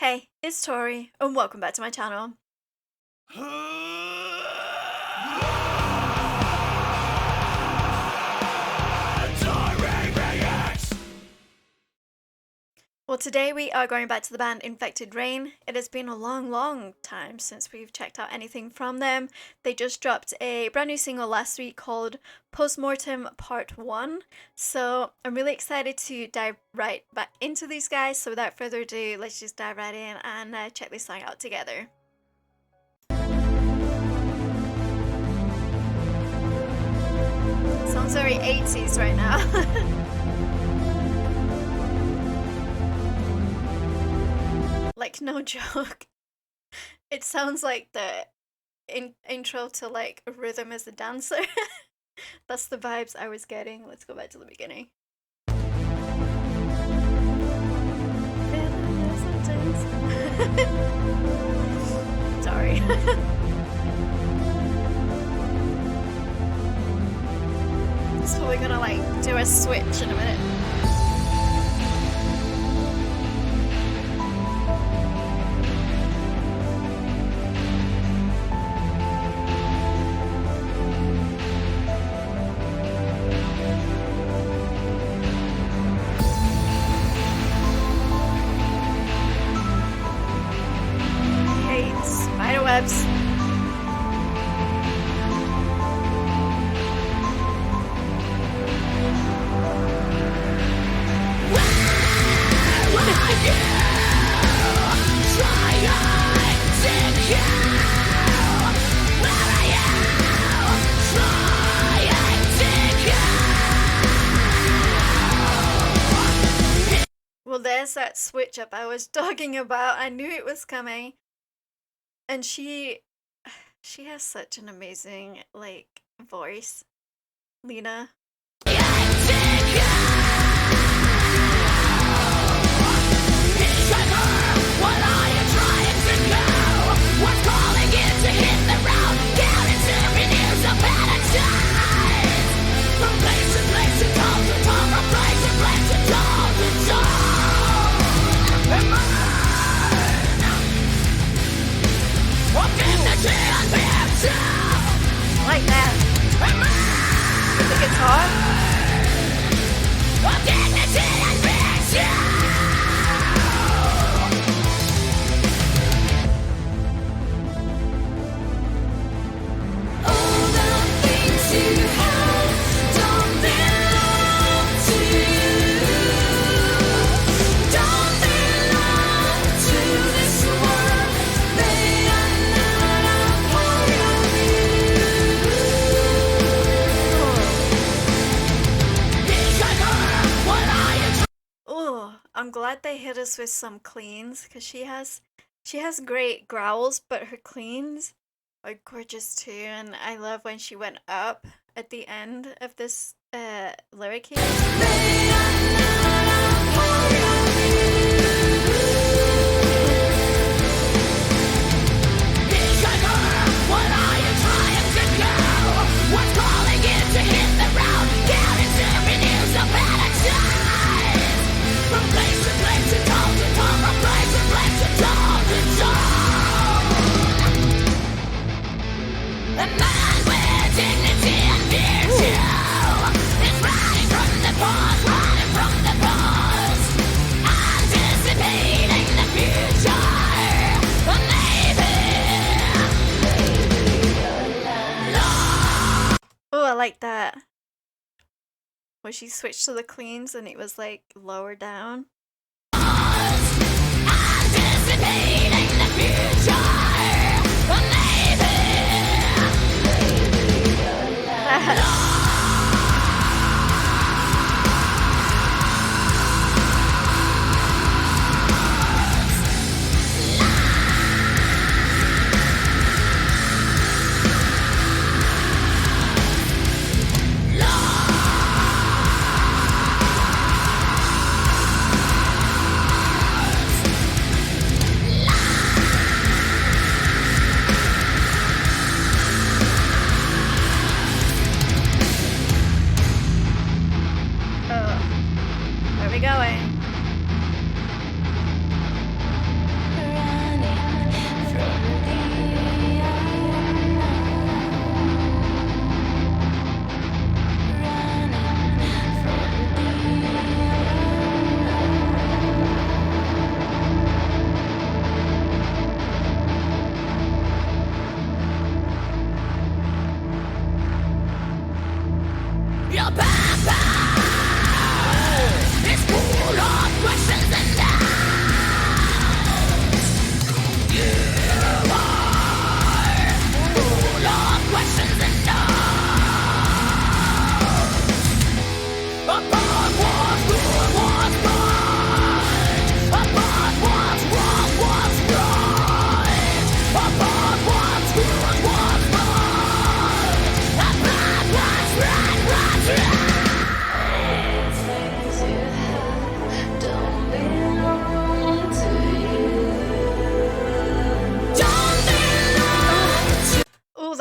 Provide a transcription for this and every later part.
Hey, it's Tori, and welcome back to my channel. Well, today we are going back to the band Infected Rain. It has been a long time since we've checked out anything from them. They just dropped a brand new single last week called Postmortem Part 1. So I'm really excited to dive right back into these guys. So without further ado, let's just dive right in and check this song out together. Sounds very 80s right now. Like, no joke. It sounds like the intro to like Rhythm as a Dancer. That's the vibes I was getting. Let's go back to the beginning. Sorry. It's probably gonna like do a switch in a minute. Spiderwebs. Well, there's that switch up I was talking about. I knew it was coming. And she has such an amazing, like, voice. Lena. Like that. With the guitar. I'm glad they hit us with some cleans, because she has great growls, but her cleans are gorgeous too, and I love when she went up at the end of this lyric here. Oh, I like that. When she switched to the cleans and it was like lower down.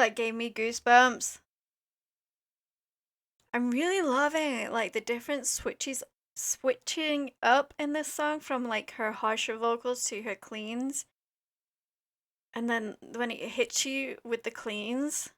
like gave me goosebumps. I'm really loving like the different switching up in this song from like her harsher vocals to her cleans. And then when it hits you with the cleans.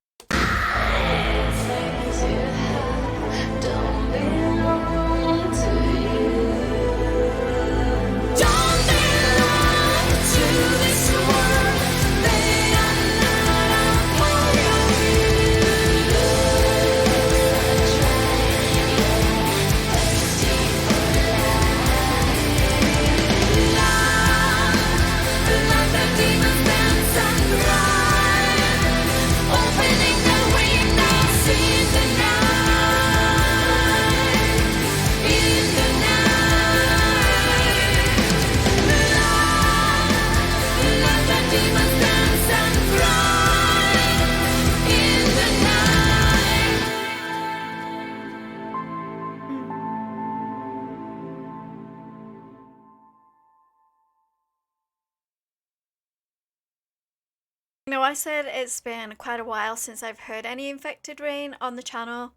You know, I said it's been quite a while since I've heard any Infected Rain on the channel,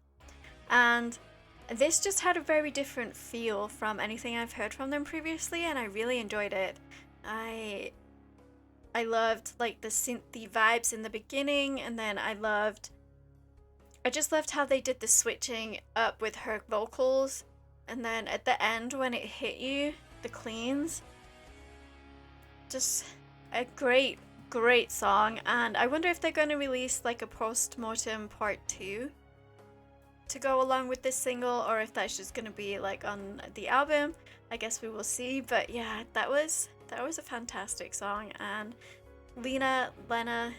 and this just had a very different feel from anything I've heard from them previously, and I really enjoyed it. I loved like the synthy vibes in the beginning, and then I just loved how they did the switching up with her vocals, and then at the end when it hit you, the cleans. Just a great song, and I wonder if they're going to release like a Postmortem Part 2 to go along with this single, or if that's just going to be like on the album. I guess we will see, but yeah, that was a fantastic song. And Lena, I'm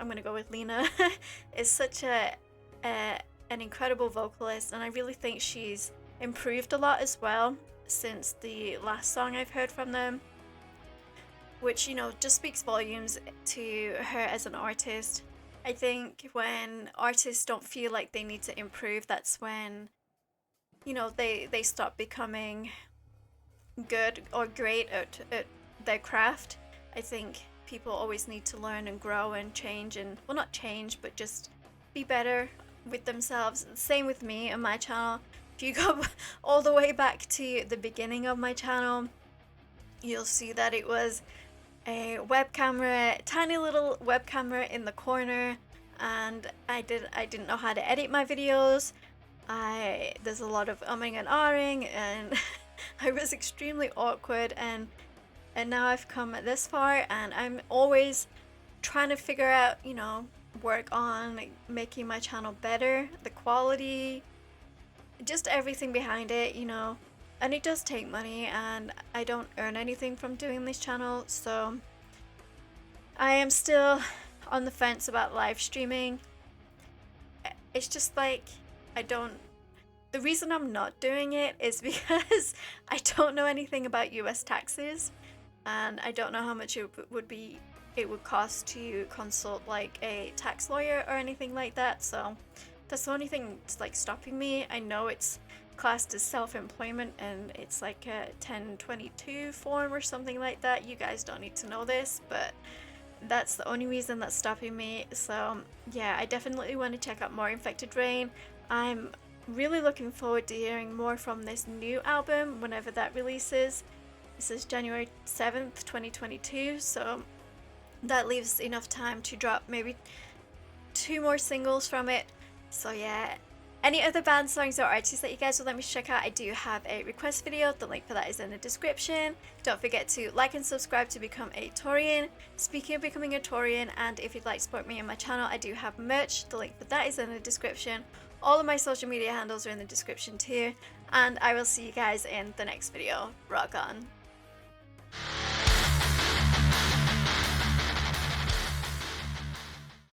going to go with Lena, is such an incredible vocalist, and I really think she's improved a lot as well since the last song I've heard from them, which, you know, just speaks volumes to her as an artist. I think when artists don't feel like they need to improve, that's when, you know, they stop becoming good or great at their craft. I think people always need to learn and grow and change, and, well, not change, but just be better with themselves. Same with me and my channel. If you go all the way back to the beginning of my channel, you'll see that it was a web camera, tiny little web camera in the corner, and I didn't know how to edit my videos. There's a lot of umming and ahhing, and I was extremely awkward, and now I've come this far, and I'm always trying to figure out, you know, work on making my channel better, the quality, just everything behind it, you know. And it does take money, and I don't earn anything from doing this channel, so I am still on the fence about live streaming. It's just like, the reason I'm not doing it is because I don't know anything about US taxes, and I don't know how much it would cost to consult like a tax lawyer or anything like that. So that's the only thing that's like stopping me. I know it's classed as self-employment, and it's like a 1022 form or something like that. You guys don't need to know this, but that's the only reason that's stopping me. So yeah, I definitely want to check out more Infected Rain. I'm really looking forward to hearing more from this new album whenever that releases. This is January 7th, 2022, so that leaves enough time to drop maybe 2 more singles from it. So yeah, any other band songs or artists that you guys would like me to check out, I do have a request video. The link for that is in the description. Don't forget to like and subscribe to become a Taurian. Speaking of becoming a Taurian, and if you'd like to support me and my channel, I do have merch. The link for that is in the description. All of my social media handles are in the description too. And I will see you guys in the next video. Rock on.